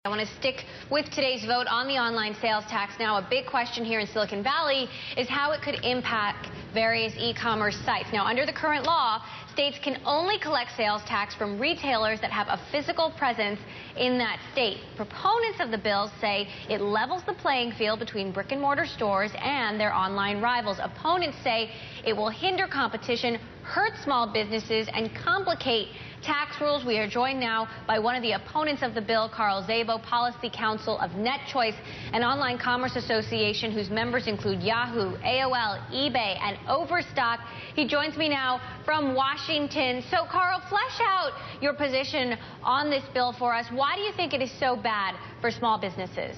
I want to stick with today's vote on the online sales tax. Now, a big question here in Silicon Valley is how it could impact various e-commerce sites. Now, under the current law, states can only collect sales tax from retailers that have a physical presence in that state. Proponents of the bill say it levels the playing field between brick and mortar stores and their online rivals. Opponents say it will hinder competition, hurt small businesses, and complicate tax rules. We are joined now by one of the opponents of the bill, Szabo, Policy Counsel of NetChoice, an online commerce association whose members include Yahoo, AOL, eBay, and Overstock. He joins me now from Washington. So, Carl, flesh out your position on this bill for us. Why do you think it is so bad for small businesses?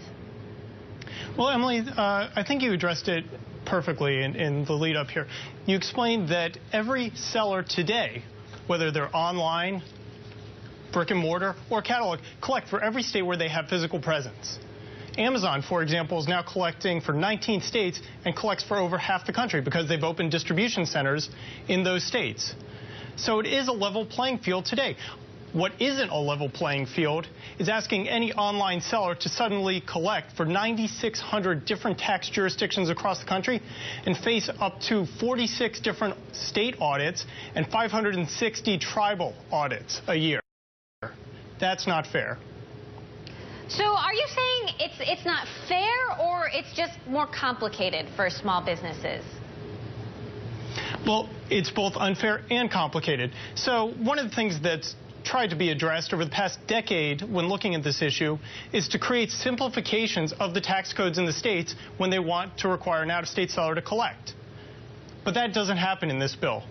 Well, Emily, I think you addressed it perfectly in the lead up here. You explained that every seller today, whether they're online, brick and mortar, or catalog, collect for every state where they have physical presence. Amazon, for example, is now collecting for 19 states and collects for over half the country because they've opened distribution centers in those states. So it is a level playing field today. What isn't a level playing field is asking any online seller to suddenly collect for 9,600 different tax jurisdictions across the country and face up to 46 different state audits and 560 tribal audits a year. That's not fair. So are you saying it's not fair, or it's just more complicated for small businesses? Well, it's both unfair and complicated. So one of the things that's tried to be addressed over the past decade when looking at this issue is to create simplifications of the tax codes in the states when they want to require an out-of-state seller to collect. But that doesn't happen in this bill.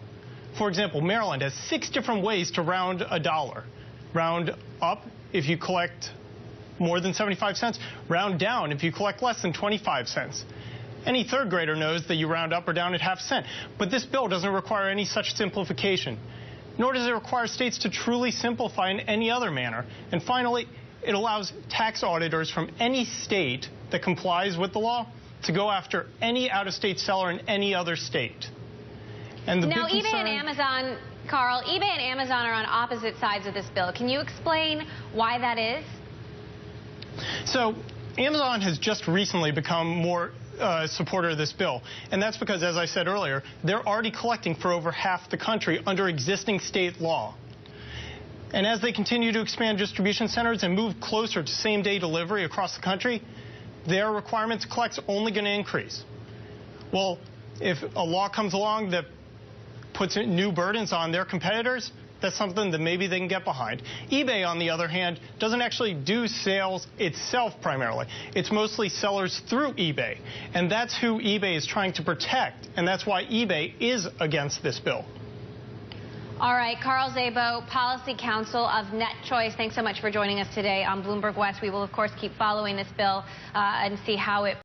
For example, Maryland has 6 different ways to round a dollar. Round up if you collect more than 75 cents, round down if you collect less than 25 cents. Any third grader knows that you round up or down at half a cent, but this bill doesn't require any such simplification. Nor does it require states to truly simplify in any other manner. And finally, it allows tax auditors from any state that complies with the law to go after any out-of-state seller in any other state. And the now, eBay and Amazon, Carl, eBay and Amazon are on opposite sides of this bill. Can you explain why that is? So, Amazon has just recently become more supporter of this bill, and that's because, as I said earlier, they're already collecting for over half the country under existing state law. And as they continue to expand distribution centers and move closer to same-day delivery across the country, their requirements to collect are only going to increase. Well, if a law comes along that puts new burdens on their competitors, that's something that maybe they can get behind. eBay, on the other hand, doesn't actually do sales itself primarily. It's mostly sellers through eBay. And that's who eBay is trying to protect. And that's why eBay is against this bill. All right, Szabo, Policy Counsel of NetChoice, thanks so much for joining us today on Bloomberg West. We will, of course, keep following this bill and see how it